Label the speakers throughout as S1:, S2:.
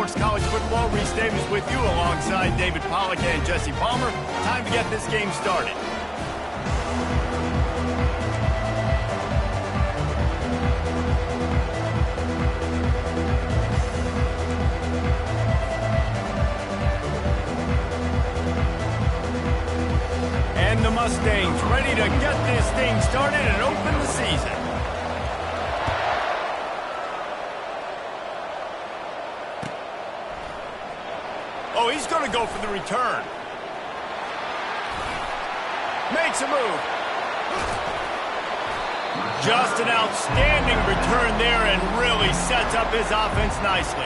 S1: Sports College Football. Reese Davis with you alongside David Pollack and Jesse Palmer. Time to get this game started. And the Mustangs ready to get this thing started and open the season. Oh, he's going to go for the return. Makes a move. Just an outstanding return there and really sets up his offense nicely.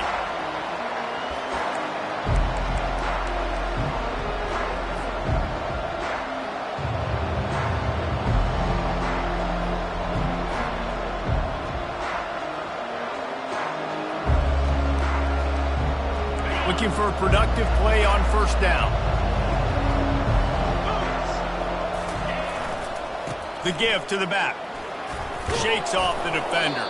S1: Looking for a productive play on first down. The give to the back. Shakes off the defender.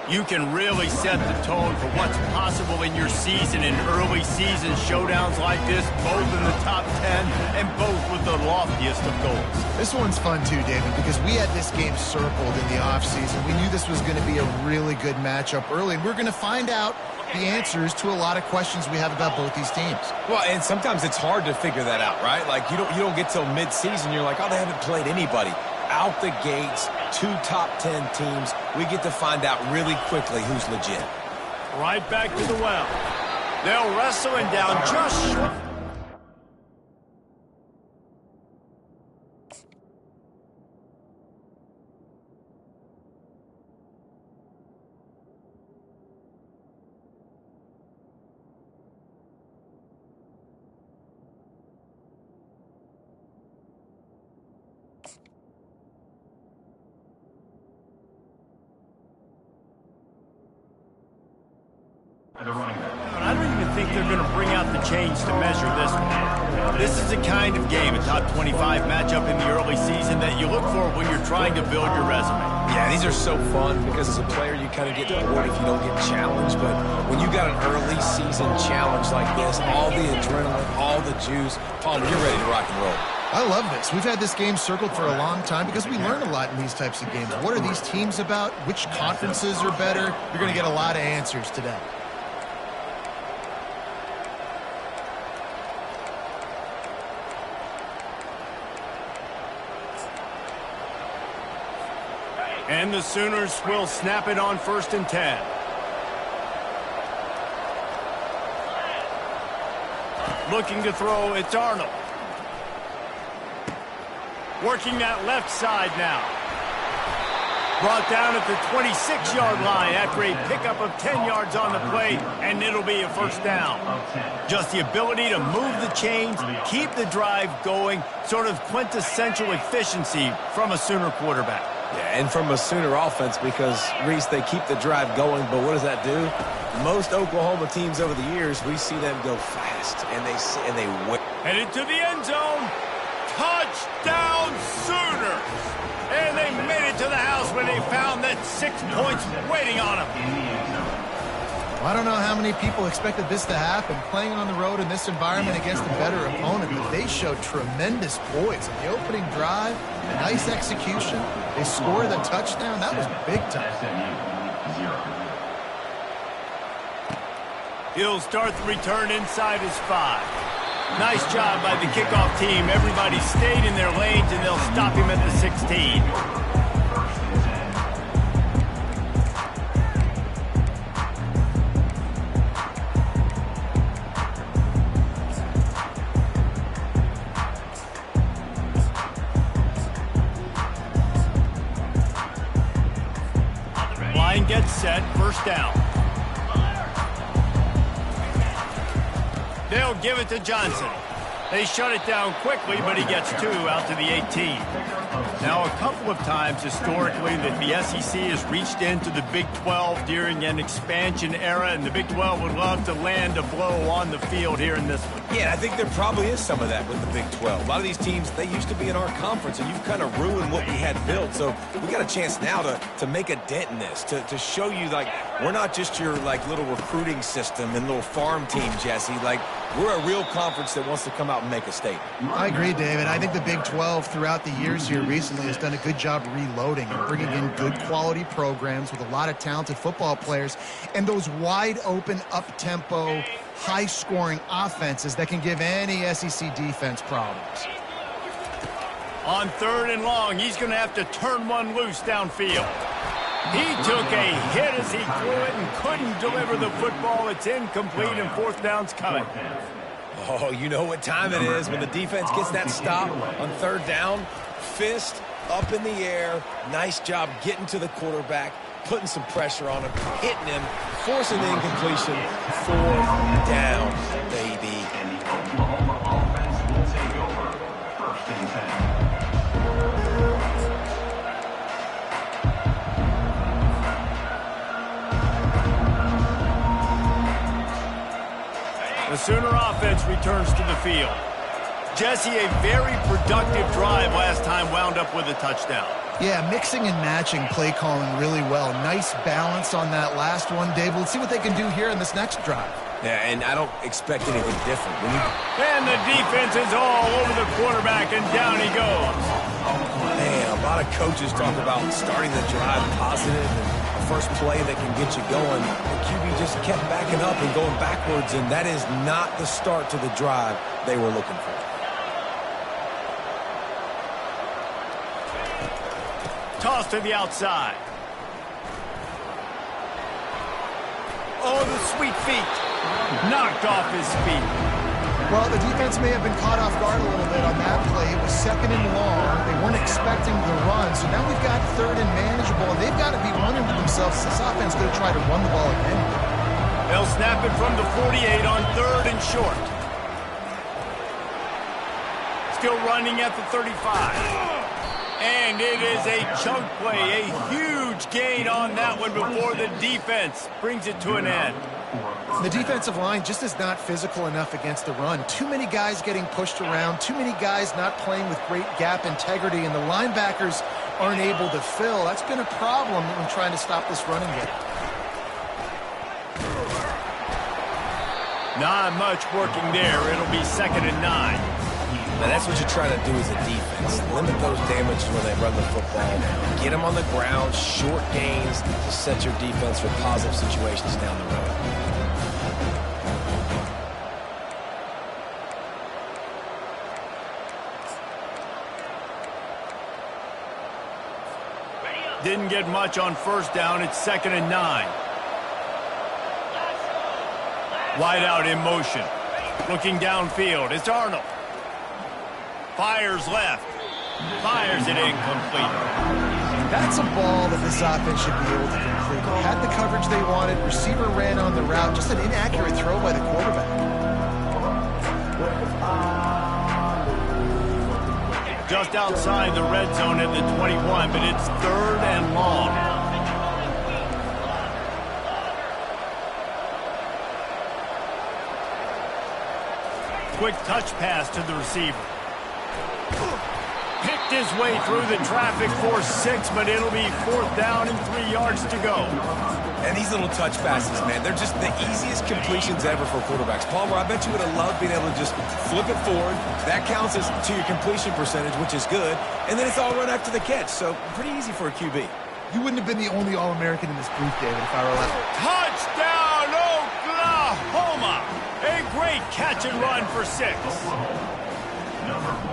S1: You can really set the tone for what's possible in your season in early season showdowns like this, both in the top 10 and both with the loftiest of goals.
S2: This one's fun too, David, because we had this game circled in the offseason. We knew this was going to be a really good matchup early, and we're going to find out the answers to a lot of questions we have about both these teams.
S3: Well, and sometimes it's hard to figure that out, right? Like, you don't get till mid-season, you're like, oh, they haven't played anybody. Out the gates, 2 top 10 teams, we get to find out really quickly who's legit.
S1: Right back to the well. They'll wrestle him down just short. I don't even think they're going to bring out the chains to measure this one. This is the kind of game, a top 25 matchup in the early season, that you look for when you're trying to build your resume.
S3: Yeah, these are so fun because as a player you kind of get bored if you don't get challenged, but when you got an early season challenge like this, all the adrenaline, all the juice, Palmer, you're ready to rock and roll.
S2: I love this. We've had this game circled for a long time because we learn a lot in these types of games. What are these teams about? Which conferences are better? You're going to get a lot of answers today.
S1: And the Sooners will snap it on 1st and 10. Looking to throw, it's Arnold. Working that left side now. Brought down at the 26-yard line after a pickup of 10 yards on the play, and it'll be a first down. Just the ability to move the chains, keep the drive going, sort of quintessential efficiency from a Sooner quarterback.
S3: Yeah, and from a Sooner offense because, Reese, they keep the drive going, but what does that do? Most Oklahoma teams over the years, we see them go fast, and they win.
S1: Headed to the end zone. Touchdown Sooners! And they made it to the house where they found that 6 points waiting on them.
S2: Well, I don't know how many people expected this to happen, playing on the road in this environment against a better opponent, but they showed tremendous poise. In the opening drive, nice execution. They scored a touchdown. That was big time.
S1: He'll start the return inside his 5. Nice job by the kickoff team. Everybody stayed in their lanes, and they'll stop him at the 16. Line gets set, first down. They'll give it to Johnson. They shut it down quickly, but he gets 2 out to the 18. Now, a couple of times historically that the SEC has reached into the Big 12 during an expansion era, and the Big 12 would love to land a blow on the field here in this one.
S3: Yeah, I think there probably is some of that with the Big 12. A lot of these teams, they used to be in our conference, and you've kind of ruined what we had built. So we got a chance now to make a dent in this, to show you, like, we're not just your, like, little recruiting system and little farm team, Jesse. Like, we're a real conference that wants to come out and make a statement.
S2: I agree, David. I think the Big 12 throughout the years here recently has done a good job reloading and bringing in good quality programs with a lot of talented football players and those wide open, up-tempo, high-scoring offenses that can give any SEC defense problems.
S1: On 3rd and long, he's going to have to turn one loose downfield. He took a hit as he threw it and couldn't deliver the football. It's incomplete, and 4th down's coming.
S3: Oh, you know what time it is when the defense gets that stop on 3rd down. Fist up in the air. Nice job getting to the quarterback, putting some pressure on him, hitting him, forcing the incompletion. 4th down, baby.
S4: And the Oklahoma offense will take over. 1st and 10.
S1: The Sooner offense returns to the field. Jesse, a very productive drive last time, wound up with a touchdown.
S2: Yeah, mixing and matching play calling really well. Nice balance on that last one, Dave. Let's see what they can do here in this next drive.
S3: Yeah, and I don't expect anything different.
S1: And the defense is all over the quarterback, and down he goes.
S3: Man, a lot of coaches talk about starting the drive positive and first play that can get you going. The QB just kept backing up and going backwards, and that is not the start to the drive they were looking for.
S1: Toss to the outside. Oh, the sweet feet. Knocked off his feet.
S2: Well, the defense may have been caught off guard a little bit on that play. It was 2nd and long. They weren't expecting the run, so now we've got 3rd and manageable. They've got to be wondering to themselves, this offense is going to try to run the ball again.
S1: They'll snap it from the 48 on 3rd and short. Still running at the 35. And it is a chunk play, a huge gain on that one before the defense brings it to an end.
S2: The defensive line just is not physical enough against the run. Too many guys getting pushed around, too many guys not playing with great gap integrity, and the linebackers aren't able to fill. That's been a problem when trying to stop this running game.
S1: Not much working there. It'll be 2nd and 9.
S3: Now, that's what you try to do as a defense. Limit those damages when they run the football. Get them on the ground, short gains to set your defense for positive situations down the road.
S1: Didn't get much on 1st down. It's 2nd and 9. Wide out in motion. Looking downfield. It's Arnold. Fires left. Fires it incomplete.
S2: That's a ball that this offense should be able to complete. They had the coverage they wanted. Receiver ran on the route. Just an inaccurate throw by the quarterback.
S1: Just outside the red zone at the 21, but it's 3rd and long. Quick touch pass to the receiver. Picked his way through the traffic for 6, but it'll be 4th down and 3 yards to go.
S3: And these little touch passes, man, they're just the easiest completions ever for quarterbacks. Palmer, I bet you would have loved being able to just flip it forward. That counts as to your completion percentage, which is good. And then it's all run after the catch, so pretty easy for a QB.
S2: You wouldn't have been the only All-American in this booth, David, if I were left.
S1: Touchdown, Oklahoma! A great catch and run for 6.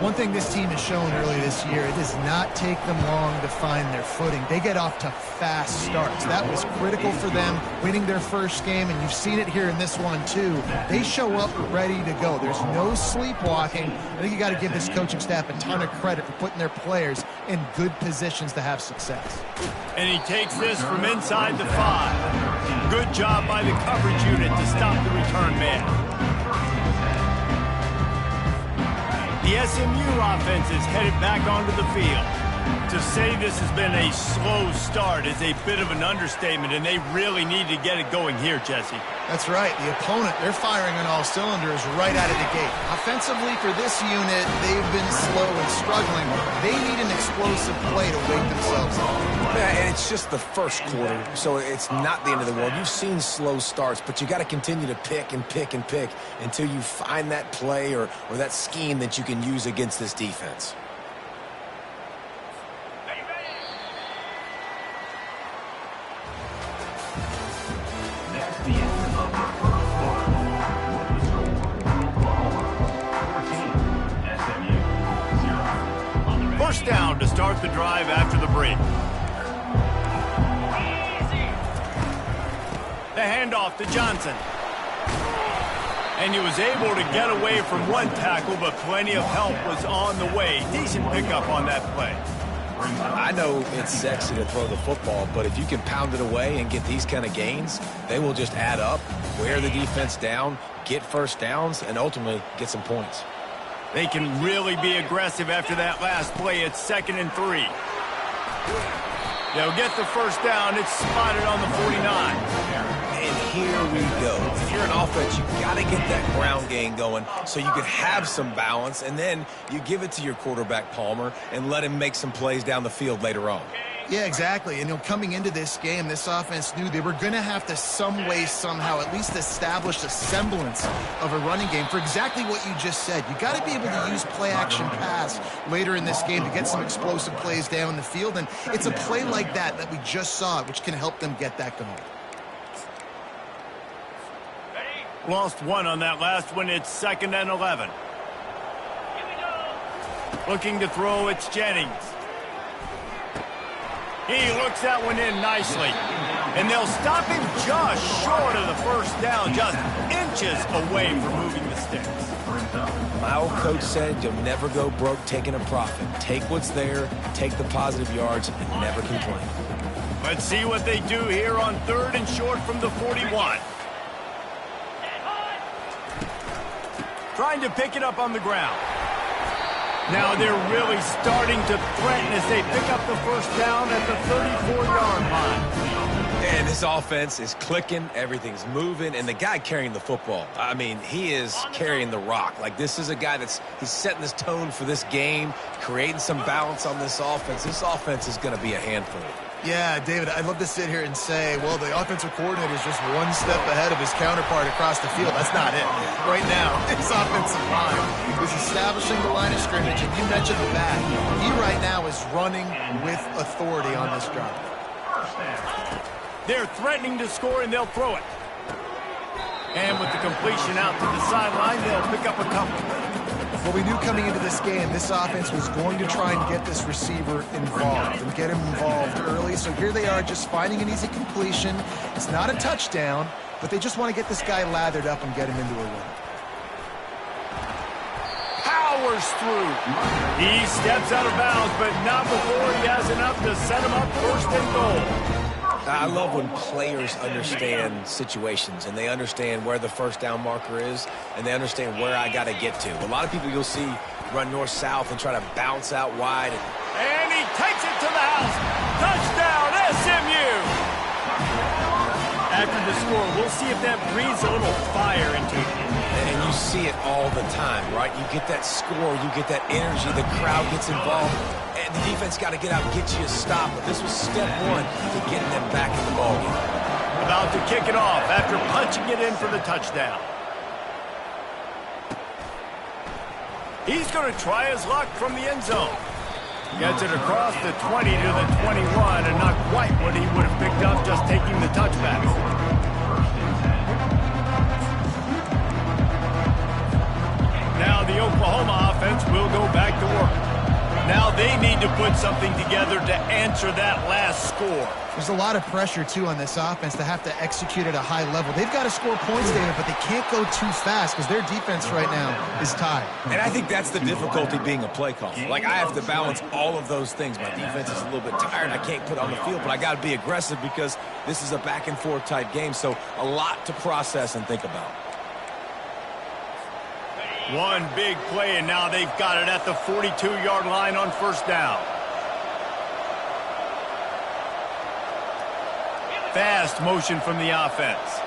S2: One thing this team has shown earlier this year, it does not take them long to find their footing. They get off to fast starts. That was critical for them winning their first game, and you've seen it here in this one too. They show up ready to go. There's no sleepwalking. I think you got to give this coaching staff a ton of credit for putting their players in good positions to have success.
S1: And he takes this from inside the 5. Good job by the coverage unit to stop the return man. The SMU offense is headed back onto the field. To say this has been a slow start is a bit of an understatement, and they really need to get it going here, Jesse.
S2: That's right. The opponent, they're firing on all cylinders right out of the gate. Offensively, for this unit, they've been slow and struggling. They need an explosive play to wake themselves up.
S3: Yeah, and it's just the first quarter, so it's not the end of the world. You've seen slow starts, but you got to continue to pick and pick and pick until you find that play or that scheme that you can use against this defense.
S1: First down to start the drive after the break. The handoff to Johnson. And he was able to get away from one tackle, but plenty of help was on the way. Decent pickup on that play.
S3: I know it's sexy to throw the football, but if you can pound it away and get these kind of gains, they will just add up, wear the defense down, get first downs, and ultimately get some points.
S1: They can really be aggressive after that last play. It's 2nd and 3. They'll get the first down. It's spotted on the 49.
S3: And here we go. If you're an offense, you got to get that ground game going so you can have some balance, and then you give it to your quarterback, Palmer, and let him make some plays down the field later on.
S2: Yeah, exactly. And coming into this game, this offense knew they were going to have to some way, somehow, at least establish a semblance of a running game for exactly what you just said. You got to be able to use play-action pass later in this game to get some explosive plays down the field. And it's a play like that we just saw, which can help them get that going.
S1: Lost one on that last one. It's 2nd and 11. Looking to throw, it's Jennings. He looks that one in nicely. And they'll stop him just short of the first down, just inches away from moving the sticks.
S3: My old coach said you'll never go broke taking a profit. Take what's there, take the positive yards, and never complain.
S1: Let's see what they do here on 3rd and short from the 41. Trying to pick it up on the ground. Now they're really starting to threaten as they pick up the first down at the 34-yard line.
S3: And this offense is clicking, everything's moving, and the guy carrying the football, I mean, he is carrying the rock. Like, this is a guy he's setting this tone for this game, creating some balance on this offense. This offense is going to be a handful.
S2: Yeah, David, I'd love to sit here and say, well, the offensive coordinator is just one step ahead of his counterpart across the field. That's not it. Right now, his offensive line is establishing the line of scrimmage, and you mentioned the back. He right now is running with authority on this drive.
S1: They're threatening to score, and they'll throw it. And with the completion out to the sideline, they'll pick up a couple.
S2: Well, we knew coming into this game, this offense was going to try and get this receiver involved and get him involved early. So here they are just finding an easy completion. It's not a touchdown, but they just want to get this guy lathered up and get him into a run.
S1: Powers through. He steps out of bounds, but not before he has enough to set him up 1st and goal.
S3: I love when players understand situations and they understand where the first down marker is and they understand where I got to get to. A lot of people you'll see run north-south and try to bounce out wide.
S1: And he takes it to the house. Touchdown, SMU! After the score, we'll see if that breathes a little fire into it.
S3: And you see it all the time, right? You get that score, you get that energy, the crowd gets involved. And the defense got to get out and get you a stop. But this was step one to getting them back in the ballgame.
S1: About to kick it off after punching it in for the touchdown. He's going to try his luck from the end zone. Gets it across the 20 to the 21, and not quite what he would have picked up just taking the touchback. Now the Oklahoma offense will go back to work. Now they need to put something together to answer that last score.
S2: There's a lot of pressure, too, on this offense to have to execute at a high level. They've got to score points, David, but they can't go too fast because their defense right now is tired.
S3: And I think that's the difficulty being a play call. Like, I have to balance all of those things. My defense is a little bit tired. I can't put on the field, but I got to be aggressive because this is a back-and-forth type game, so a lot to process and think about.
S1: One big play, and now they've got it at the 42-yard line on first down. Fast motion from the offense.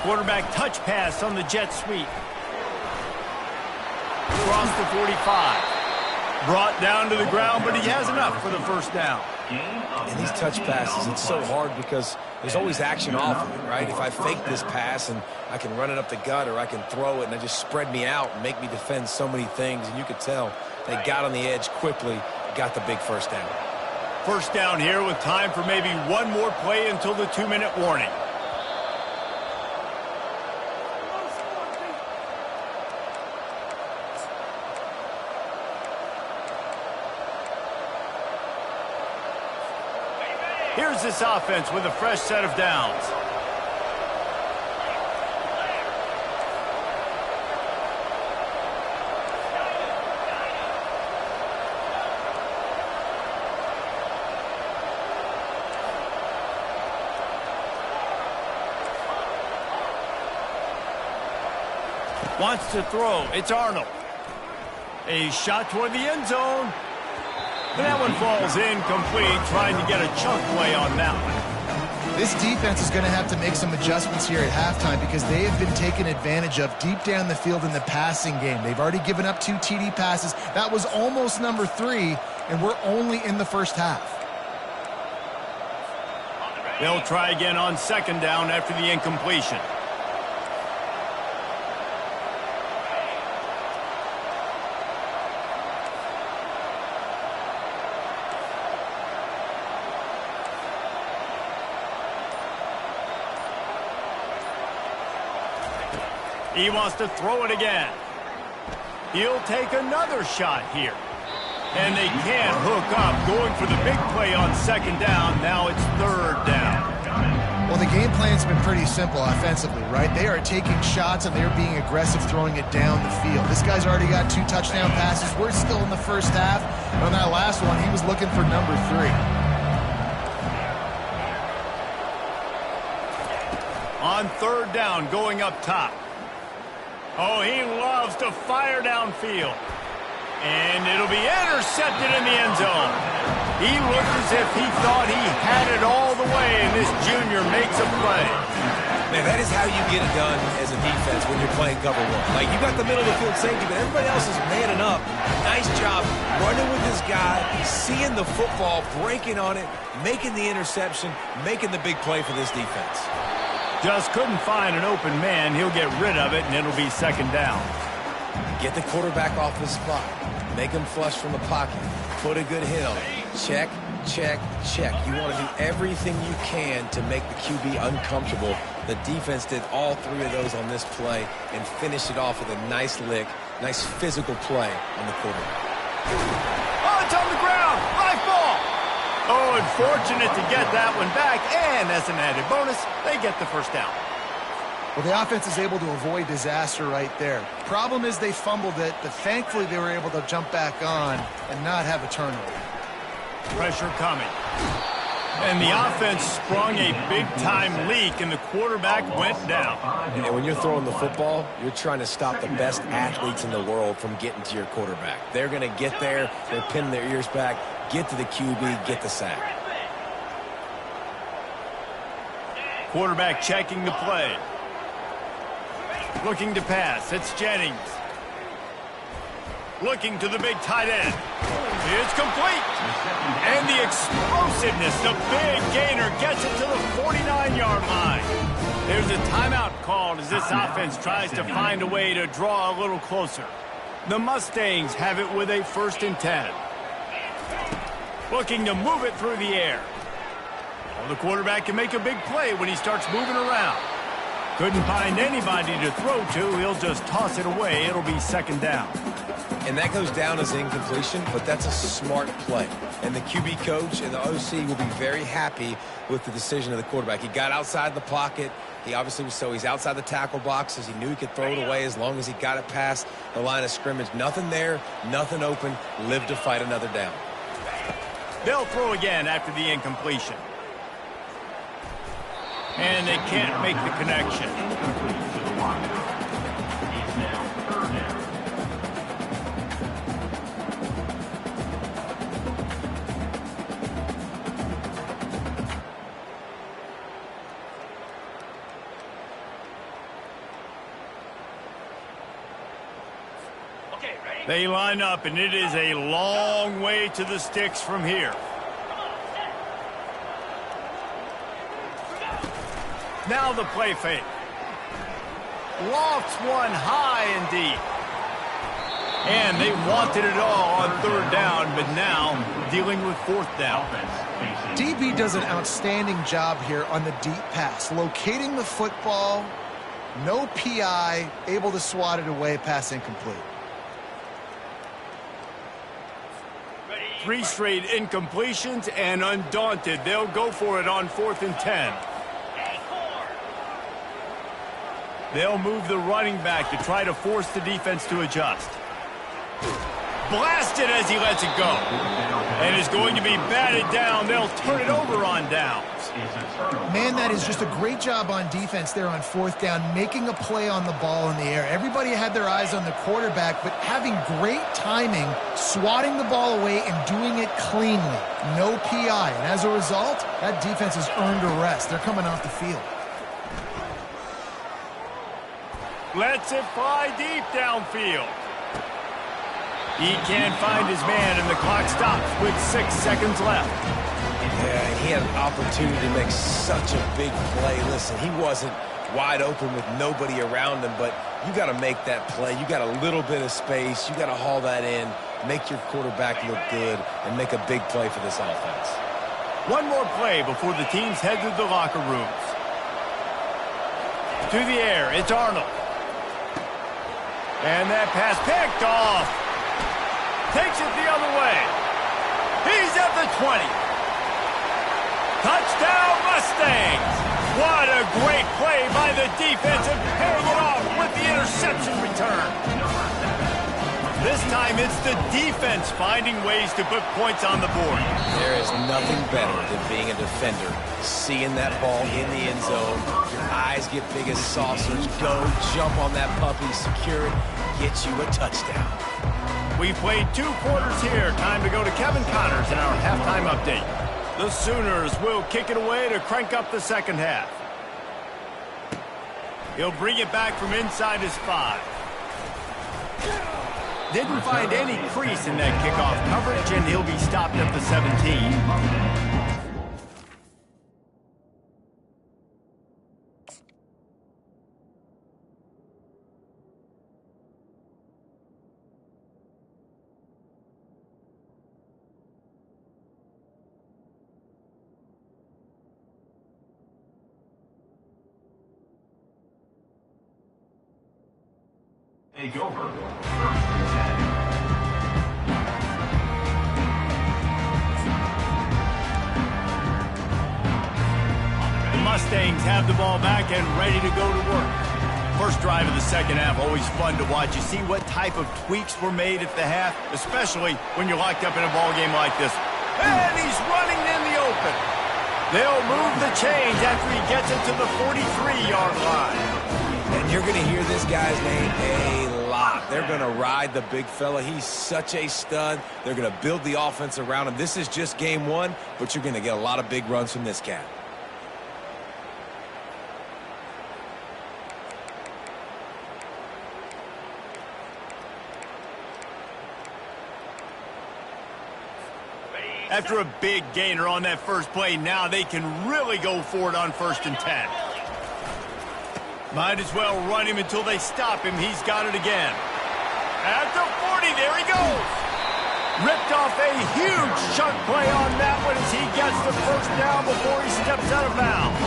S1: Quarterback touch pass on the jet sweep. Across the 45. Brought down to the ground, but he has enough for the first down.
S3: And these touch passes, it's so hard because there's always action off of it, right? If I fake this pass and I can run it up the gut or I can throw it and they just spread me out and make me defend so many things, and you could tell they got on the edge quickly, got the big first down.
S1: First down here with time for maybe one more play until the 2-minute warning. Here's this offense with a fresh set of downs. Wants to throw. It's Arnold. A shot toward the end zone. But that one falls incomplete, trying to get a chunk play on that one.
S2: This defense is going to have to make some adjustments here at halftime because they have been taken advantage of deep down the field in the passing game. They've already given up 2 TD passes. That was almost number 3, and we're only in the first half.
S1: They'll try again on second down after the incompletion. He wants to throw it again. He'll take another shot here. And they can't hook up, going for the big play on second down. Now it's third down.
S2: Well, the game plan's been pretty simple offensively, right? They are taking shots, and they're being aggressive throwing it down the field. This guy's already got 2 touchdown passes. We're still in the first half. And on that last one, he was looking for number 3.
S1: On third down, going up top. Oh, he loves to fire downfield. And it'll be intercepted in the end zone. He looked as if he thought he had it all the way, and this junior makes a play.
S3: Man, that is how you get it done as a defense when you're playing cover 1. Like, you got the middle of the field safety, but everybody else is manning up. Nice job running with this guy, seeing the football, breaking on it, making the interception, making the big play for this defense.
S1: Just couldn't find an open man. He'll get rid of it, and it'll be second down.
S3: Get the quarterback off his spot. Make him flush from the pocket. Put a good hit on him. Check, check, check. You want to do everything you can to make the QB uncomfortable. The defense did all 3 of those on this play and finished it off with a nice lick, nice physical play on the quarterback.
S1: Oh, it's on the ground. High ball. Oh, and fortunate to get that one back, and as an added bonus, they get the first down.
S2: Well, the offense is able to avoid disaster right there. Problem is they fumbled it, but thankfully they were able to jump back on and not have a turnover.
S1: Pressure coming. And the offense sprung a big-time leak, and the quarterback went down.
S3: And when you're throwing the football, you're trying to stop the best athletes in the world from getting to your quarterback. They're going to get there, they're pinning their ears back, get to the QB, get the sack.
S1: Quarterback checking the play. Looking to pass. It's Jennings. Looking to the big tight end. It's complete. And the explosiveness, the big gainer gets it to the 49-yard line. There's a timeout called as this offense tries to find a way to draw a little closer. The Mustangs have it with a 1st and 10. Looking to move it through the air. Well, the quarterback can make a big play when he starts moving around. Couldn't find anybody to throw to. He'll just toss it away. It'll be second down.
S3: And that goes down as incompletion, but that's a smart play. And the QB coach and the OC will be very happy with the decision of the quarterback. He got outside the pocket. He obviously was he's outside the tackle boxes. He knew he could throw it away as long as he got it past the line of scrimmage. Nothing there, nothing open. Live to fight another down.
S1: They'll throw again after the incompletion. And they can't make the connection. They line up, and it is a long way to the sticks from here. Now the play fake. Lofts one high and deep. And they wanted it all on third down, but now dealing with fourth down.
S2: DB does an outstanding job here on the deep pass, locating the football, no PI, able to swat it away, pass incomplete.
S1: 3 straight incompletions, and undaunted, they'll go for it on 4th and 10. They'll move the running back to try to force the defense to adjust. Blasted as he lets it go. And is going to be batted down. They'll turn it over on downs.
S2: Man, that is just a great job on defense there on 4th down, making a play on the ball in the air. Everybody had their eyes on the quarterback, but having great timing, swatting the ball away and doing it cleanly. No PI. And as a result, that defense has earned a rest. They're coming off the field.
S1: Lets it fly deep downfield. He can't find his man, and the clock stops with 6 seconds left.
S3: Yeah, he had an opportunity to make such a big play. Listen, he wasn't wide open with nobody around him, but you got to make that play. You got a little bit of space. You got to haul that in, make your quarterback look good, and make a big play for this offense.
S1: One more play before the teams head to the locker rooms. To the air, it's Arnold. And that pass picked off. Takes it the other way. He's at the 20. Touchdown, Mustangs. What a great play by the defense and paying it off with the interception return. This time it's the defense finding ways to put points on the board.
S3: There is nothing better than being a defender, seeing that ball in the end zone. Your eyes get big as saucers. Go, jump on that puppy, secure it, get you a touchdown.
S1: We've played 2 quarters here. Time to go to Kevin Connors in our halftime update. The Sooners will kick it away to crank up the second half. He'll bring it back from inside his 5. Didn't find any crease in that kickoff coverage, and he'll be stopped at the 17.
S4: Take over. 1st and 10.
S1: The Mustangs have the ball back and ready to go to work. First drive of the second half, always fun to watch. You see what type of tweaks were made at the half, especially when you're locked up in a ball game like this. And he's running in the open. They'll move the chains after he gets it to the 43-yard line.
S3: And you're going to hear this guy's name a lot. They're going to ride the big fella. He's such a stud. They're going to build the offense around him. This is just game 1, but you're going to get a lot of big runs from this cat.
S1: After a big gainer on that first play, now they can really go for it on 1st and 10. Might as well run him until they stop him. He's got it again. At the 40, there he goes. Ripped off a huge chunk play on that one as he gets the first down before he steps out of bounds.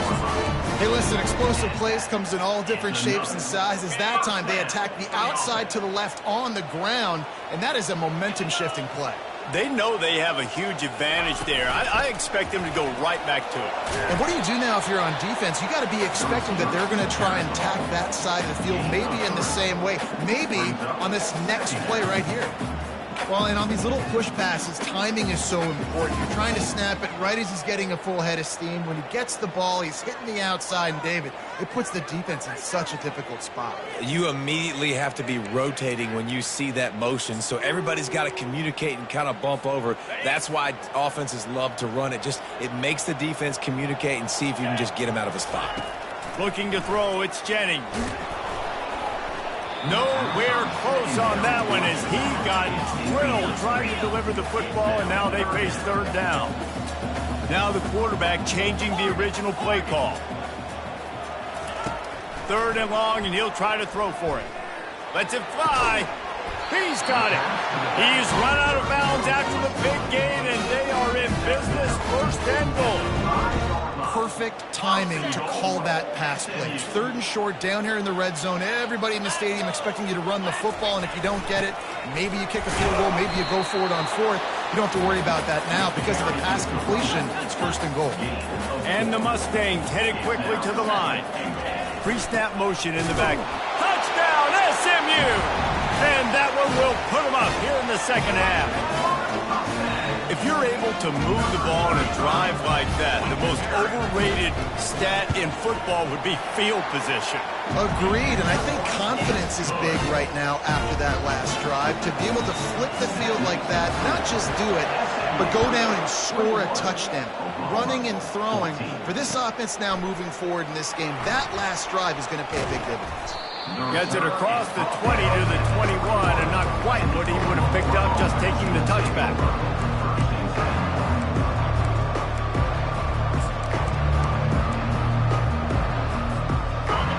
S2: Hey, listen, explosive plays comes in all different shapes and sizes. That time they attack the outside to the left on the ground, and that is a momentum-shifting play.
S1: They know they have a huge advantage there. I expect them to go right back to it.
S2: And what do you do now if you're on defense? You got to be expecting that they're going to try and attack that side of the field, maybe in the same way, maybe on this next play right here. Well, and on these little push passes, timing is so important. You're trying to snap it right as he's getting a full head of steam. When he gets the ball, he's hitting the outside, and David, it puts the defense in such a difficult spot.
S3: You immediately have to be rotating when you see that motion, so everybody's got to communicate and kind of bump over. That's why offenses love to run it. It makes the defense communicate and see if you can just get him out of a spot.
S1: Looking to throw, it's Jennings. Nowhere close on that one as he got drilled trying to deliver the football, and now they face third down. Now the quarterback changing the original play call. Third and long, and he'll try to throw for it. Lets it fly. He's got it. He's run out of bounds after the big gain, and they are in business. First and goal.
S2: Perfect timing to call that pass play. Third and short down here in the red zone. Everybody in the stadium expecting you to run the football, and if you don't get it, maybe you kick a field goal, maybe you go for it on fourth. You don't have to worry about that now. Because of the pass completion, it's first and goal.
S1: And the Mustangs headed quickly to the line. Pre-snap motion in the back. Touchdown, SMU! And that one will put them up here in the second half. If you're able to move the ball in a drive like that, the most overrated stat in football would be field position.
S2: Agreed, and I think confidence is big right now after that last drive. To be able to flip the field like that, not just do it, but go down and score a touchdown. Running and throwing. For this offense now moving forward in this game, that last drive is going to pay big dividends.
S1: Gets it across the 20 to the 21, and not quite what he would have picked up just taking the touchback.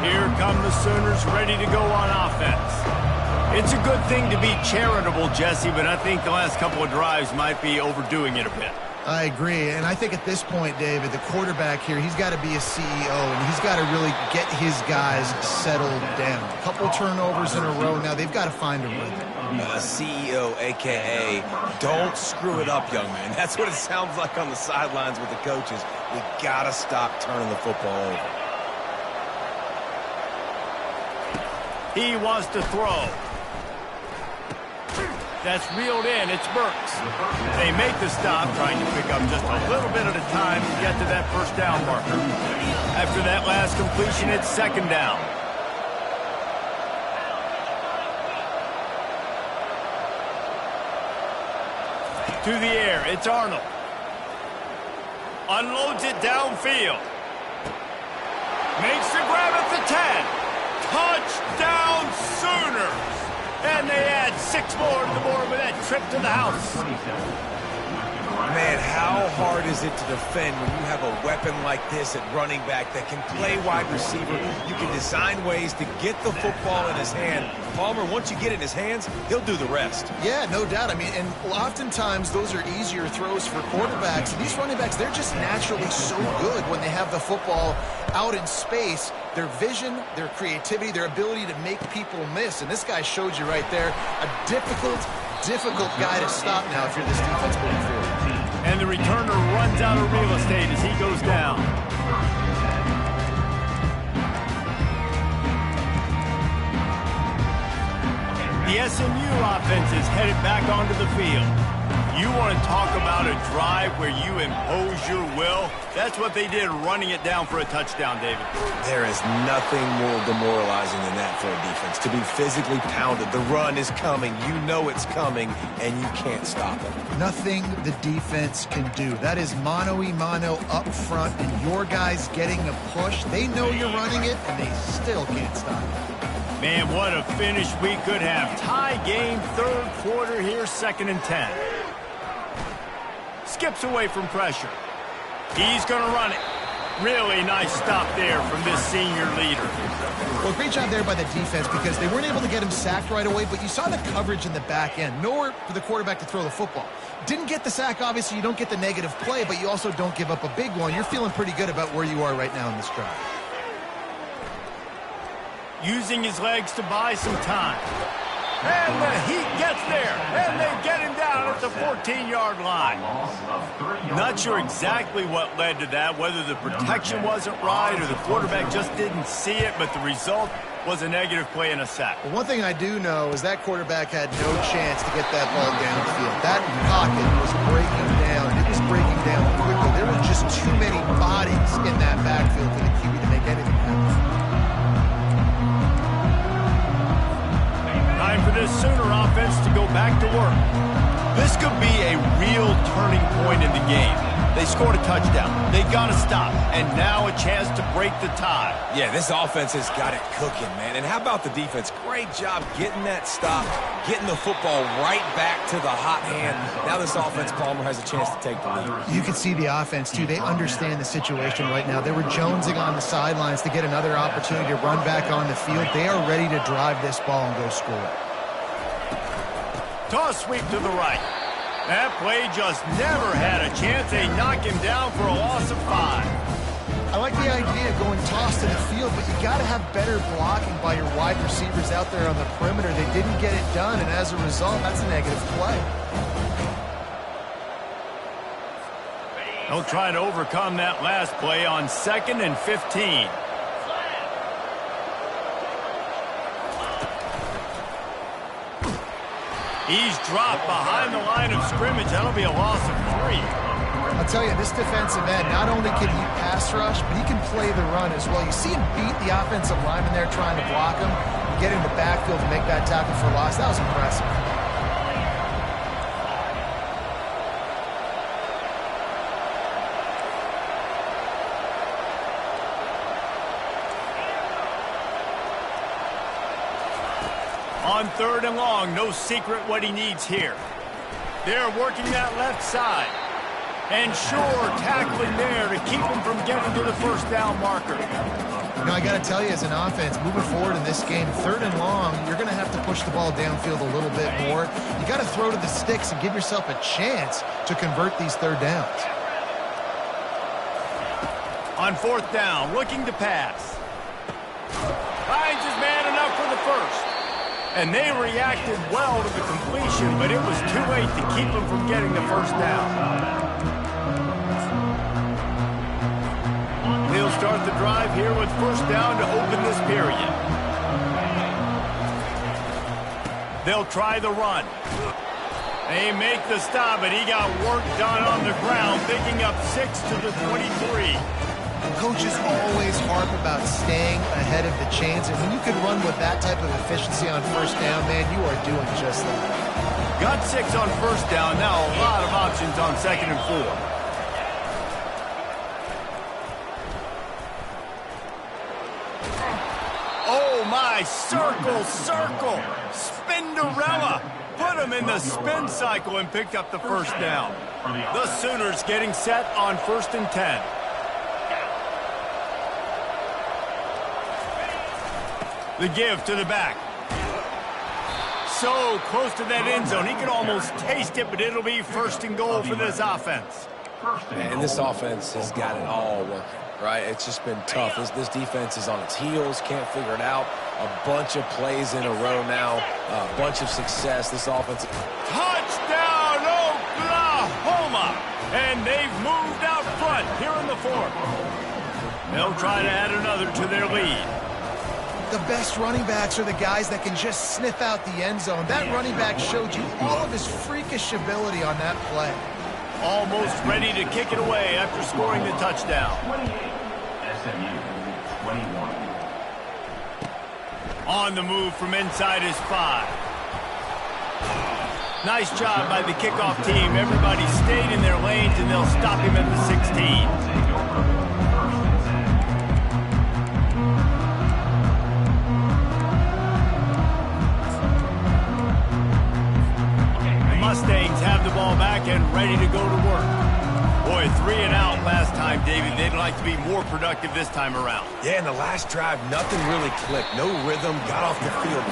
S1: Here come the Sooners ready to go on offense. It's a good thing to be charitable, Jesse, but I think the last couple of drives might be overdoing it a bit.
S2: I agree, and I think at this point, David, the quarterback here, he's got to be a CEO, and he's got to really get his guys settled down. A couple turnovers in a row now. They've got to find a rhythm.
S3: CEO, a.k.a. don't screw it up, young man. That's what it sounds like on the sidelines with the coaches. We got to stop turning the football over.
S1: He wants to throw. That's reeled in. It's Burks. They make the stop, trying to pick up just a little bit at a time to get to that first down marker. After that last completion, it's second down. To the air, it's Arnold. Unloads it downfield. Makes the grab at the 10. Touchdown Sooners! And they add 6 more to the board with that trip to the house.
S3: Man, how hard is it to defend when you have a weapon like this at running back that can play wide receiver? You can design ways to get the football in his hand. Palmer, once you get it in his hands, he'll do the rest.
S2: Yeah, no doubt. I mean, and oftentimes those are easier throws for quarterbacks. And these running backs, they're just naturally so good when they have the football out in space. Their vision, their creativity, their ability to make people miss. And this guy showed you right there a difficult guy to stop now if you're this defense moving forward.
S1: And the returner runs out of real estate as he goes down. The SMU offense is headed back onto the field. You want to talk about a drive where you impose your will? That's what they did, running it down for a touchdown, David.
S3: There is nothing more demoralizing than that for a defense. To be physically pounded, the run is coming, you know it's coming, and you can't stop it.
S2: Nothing the defense can do. That is mano-a-mano up front, and your guys getting a push. They know you're running it, and they still can't stop it.
S1: Man, what a finish we could have. Tie game, third quarter here, 2nd and 10. Skips away from pressure. He's going to run it. Really nice stop there from this senior leader.
S2: Well, great job there by the defense because they weren't able to get him sacked right away, but you saw the coverage in the back end. Nowhere for the quarterback to throw the football. Didn't get the sack, obviously. You don't get the negative play, but you also don't give up a big one. You're feeling pretty good about where you are right now in this drive.
S1: Using his legs to buy some time. And the Heat gets there, and they get him down at the 14-yard line. Not sure exactly what led to that, whether the protection wasn't right or the quarterback just didn't see it, but the result was a negative play and a sack.
S2: Well, one thing I do know is that quarterback had no chance to get that ball downfield. That pocket was breaking down. It was breaking down quickly. There were just too many bodies in that backfield for the QB to make anything happen. Time
S1: for this Sooner offense to go back to work. This could be a real turning point in the game. They scored a touchdown. They got to stop. And now a chance to break the tie.
S3: Yeah, this offense has got it cooking, man. And how about the defense? Great job getting that stop, getting the football right back to the hot hand. Now this offense, Palmer, has a chance to take the lead.
S2: You can see the offense, too. They understand the situation right now. They were jonesing on the sidelines to get another opportunity to run back on the field. They are ready to drive this ball and go score.
S1: Toss sweep to the right. That play just never had a chance. They knock him down for a loss of 5.
S2: I like the idea of going toss to the field, but you got to have better blocking by your wide receivers out there on the perimeter. They didn't get it done, and as a result, that's a negative play.
S1: They'll try to overcome that last play on 2nd and 15. He's dropped behind the line of scrimmage. That'll be a loss of 3.
S2: I'll tell you, this defensive end, not only can he pass rush, but he can play the run as well. You see him beat the offensive lineman there trying to block him, get in the backfield to make that tackle for loss. That was impressive.
S1: On 3rd and long, no secret what he needs here. They're working that left side. And sure, tackling there to keep him from getting to the first down marker.
S2: You know, I got to tell you, as an offense, moving forward in this game, 3rd and long, you're going to have to push the ball downfield a little bit more. You got to throw to the sticks and give yourself a chance to convert these 3rd downs.
S1: On 4th down, looking to pass. Finds his man enough for the first. And they reacted well to the completion, but it was too late to keep them from getting the first down. They'll start the drive here with first down to open this period. They'll try the run. They make the stop, but he got work done on the ground, picking up 6 to the 23.
S2: Coaches always harp about staying ahead of the chains, and when you can run with that type of efficiency on first down, man, you are doing just that.
S1: Got 6 on first down. Now a lot of options on 2nd and 4. Oh, my. Circle. Spinderella. Put him in the spin cycle and picked up the first down. The Sooners getting set on 1st and 10. The give to the back. So close to that end zone. He could almost taste it, but it'll be 1st and goal for this offense.
S3: And this offense has got it all working, right? It's just been tough. This defense is on its heels, can't figure it out. A bunch of plays in a row now, a bunch of success. This offense.
S1: Touchdown, Oklahoma! And they've moved out front here in the 4th. They'll try to add another to their lead.
S2: The best running backs are the guys that can just sniff out the end zone. That running back showed you all of his freakish ability on that play.
S1: Almost ready to kick it away after scoring the touchdown.
S4: 28, SMU, 21.
S1: On the move from inside his 5. Nice job by the kickoff team. Everybody stayed in their lanes, and they'll stop him at the 16. Mustangs have the ball back and ready to go to work. Boy, 3 and out last time, David. They'd like to be more productive this time around.
S3: Yeah, in the last drive, nothing really clicked. No rhythm, got off the field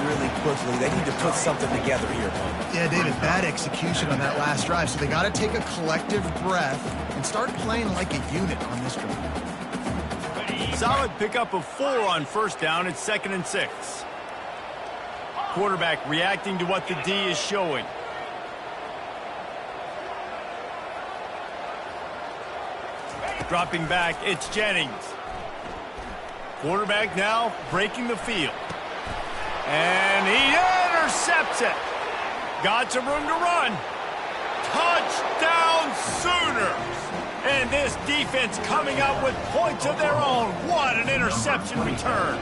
S3: really quickly. They need to put something together here.
S2: Yeah, David, bad execution on that last drive, so they got to take a collective breath and start playing like a unit on this drive.
S1: Solid pickup of 4 on first down. It's 2nd and 6. Quarterback reacting to what the D is showing. Dropping back, it's Jennings. Quarterback now breaking the field. And he intercepts it. Got some room to run. Touchdown Sooners. And this defense coming up with points of their own. What an interception return.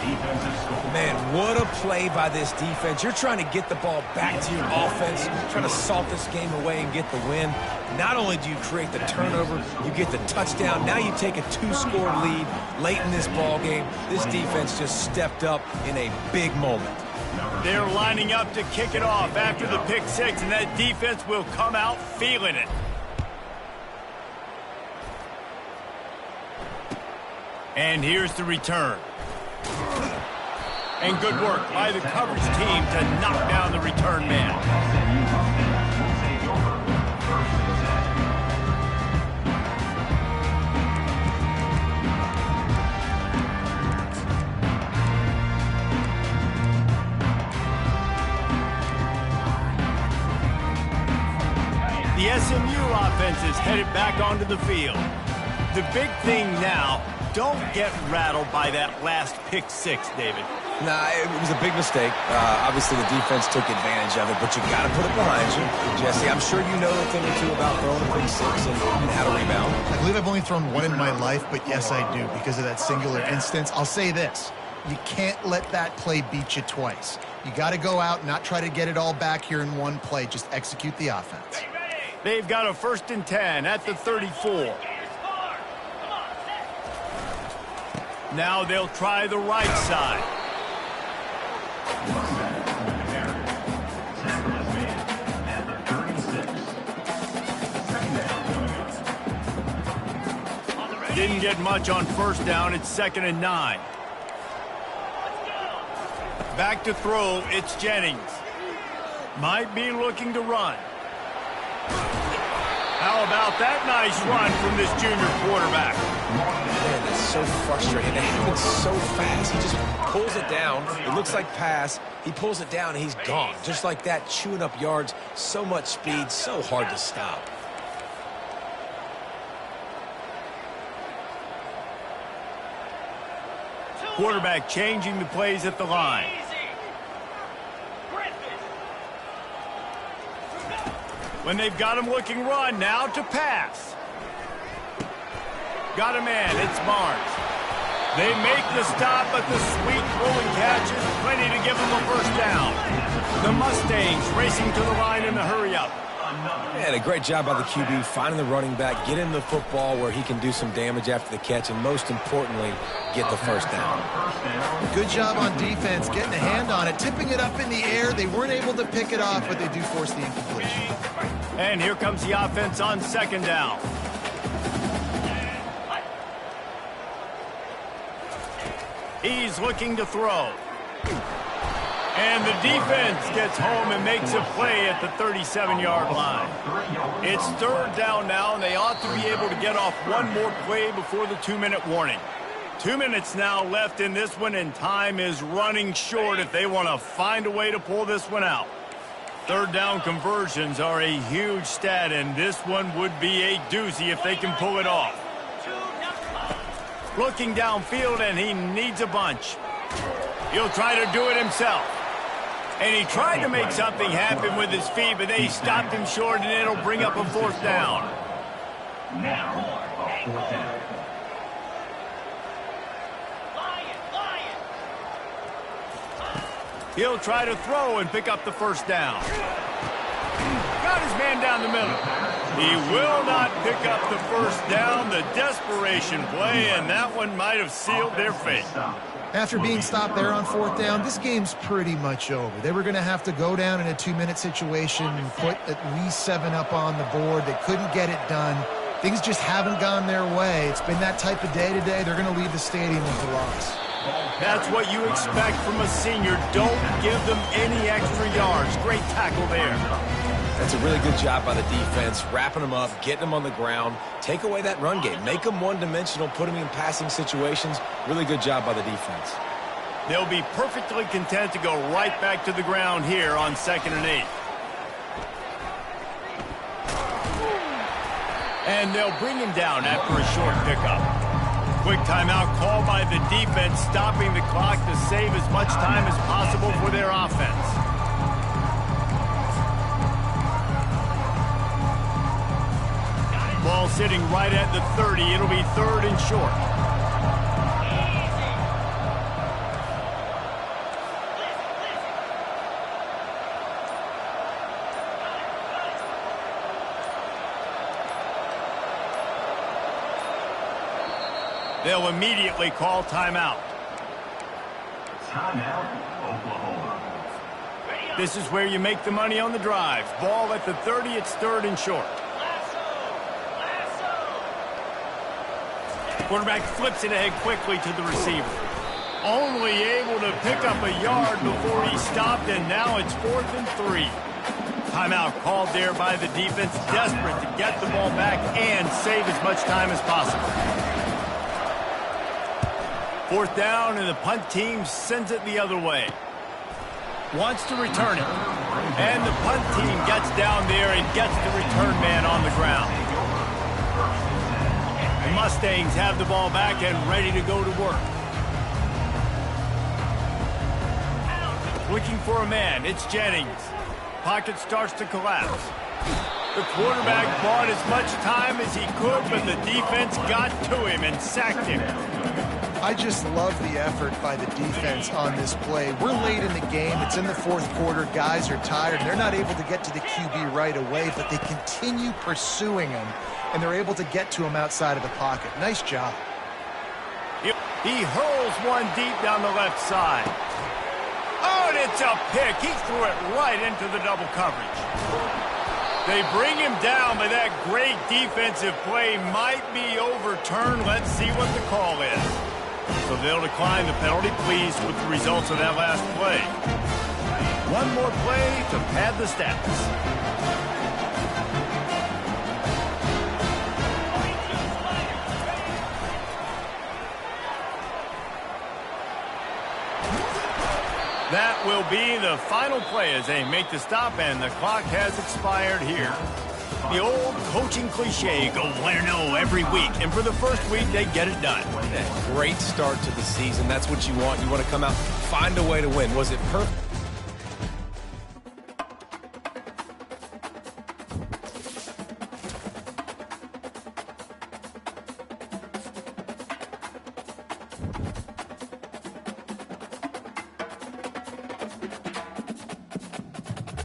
S4: Defensive score.
S3: Man, what a play by this defense. You're trying to get the ball back to your offense, trying to salt this game away and get the win. Not only do you create the turnover, you get the touchdown. Now you take a 2-score lead late in this ball game. This defense just stepped up in a big moment.
S1: They're lining up to kick it off after the pick six, and that defense will come out feeling it. And here's the return. And good work by the coverage team to knock down the return man. The SMU offense is headed back onto the field. The big thing now, don't get rattled by that last pick six, David.
S3: Nah, it was a big mistake. Obviously, the defense took advantage of it, but you got to put it behind you. Jesse, I'm sure you know a thing or two about throwing a pick six and how to rebound.
S2: I believe I've only thrown one in my life, but yes, I do, because of that singular instance. I'll say this. You can't let that play beat you twice. You got to go out and not try to get it all back here in one play. Just execute the offense.
S1: They've got a 1st and 10 at the 34. Now they'll try the right side. Didn't get much on 1st down. It's 2nd and 9. Back to throw. It's Jennings. Might be looking to run. How about that nice run from this junior quarterback?
S3: Man, that's so frustrating. It happens so fast. He just pulls it down. It looks like pass. He pulls it down, and he's gone. Just like that, chewing up yards. So much speed, so hard to stop.
S1: Quarterback changing the plays at the line. When they've got him looking run, now to pass. Got a man, it's Barnes. They make the stop, but the sweet rolling catch is plenty to give them a 1st down. The Mustangs racing to the line in the hurry-up.
S3: Man, a great job by the QB, finding the running back, get him the football where he can do some damage after the catch, and most importantly, get the 1st down.
S2: Good job on defense, getting a hand on it, tipping it up in the air. They weren't able to pick it off, but they do force the incompletion.
S1: And here comes the offense on 2nd down. He's looking to throw. And the defense gets home and makes a play at the 37-yard line. It's 3rd down now, and they ought to be able to get off one more play before the 2-minute warning. 2 minutes now left in this one, and time is running short if they want to find a way to pull this one out. 3rd down conversions are a huge stat, and this one would be a doozy if they can pull it off. Looking downfield, and he needs a bunch. He'll try to do it himself. And he tried to make something happen with his feet, but they stopped him short, and it'll bring up a 4th down.
S4: Now, a 4th down.
S1: He'll try to throw and pick up the 1st down. Got his man down the middle. He will not pick up the 1st down. The desperation play, and that one might have sealed their fate.
S2: After being stopped there on 4th down, this game's pretty much over. They were going to have to go down in a 2-minute situation and put at least 7 up on the board. They couldn't get it done. Things just haven't gone their way. It's been that type of day today. They're going to leave the stadium with a loss.
S1: That's what you expect from a senior. Don't give them any extra yards. Great tackle there.
S3: That's a really good job by the defense, wrapping them up, getting them on the ground, take away that run game, make them one-dimensional, put them in passing situations. Really good job by the defense.
S1: They'll be perfectly content to go right back to the ground here on 2nd and 8. And they'll bring him down after a short pickup. Quick timeout call by the defense, stopping the clock to save as much time as possible for their offense. Ball sitting right at the 30. It'll be 3rd and short. They'll immediately call timeout.
S4: Timeout, Oklahoma.
S1: This is where you make the money on the drive. Ball at the 30, it's 3rd and short. Quarterback flips it ahead quickly to the receiver. Only able to pick up a yard before he stopped, and now it's 4th and 3. Timeout called there by the defense, desperate to get the ball back and save as much time as possible. 4th down, and the punt team sends it the other way. Wants to return it. And the punt team gets down there and gets the return man on the ground. The Mustangs have the ball back and ready to go to work. Looking for a man, it's Jennings. Pocket starts to collapse. The quarterback bought as much time as he could, but the defense got to him and sacked him.
S2: I just love the effort by the defense on this play. We're late in the game. It's in the 4th quarter. Guys are tired. They're not able to get to the QB right away, but they continue pursuing him, and they're able to get to him outside of the pocket. Nice job.
S1: He hurls one deep down the left side. Oh, and it's a pick. He threw it right into the double coverage. They bring him down, but that great defensive play might be overturned. Let's see what the call is. So they'll decline the penalty, pleased with the results of that last play. One more play to pad the stats. That will be the final play as they make the stop, and the clock has expired here. The old coaching cliche, go win or no every week, and for the first week, they get it done.
S3: Great start to the season. That's what you want. You want to come out, find a way to win. Was it perfect?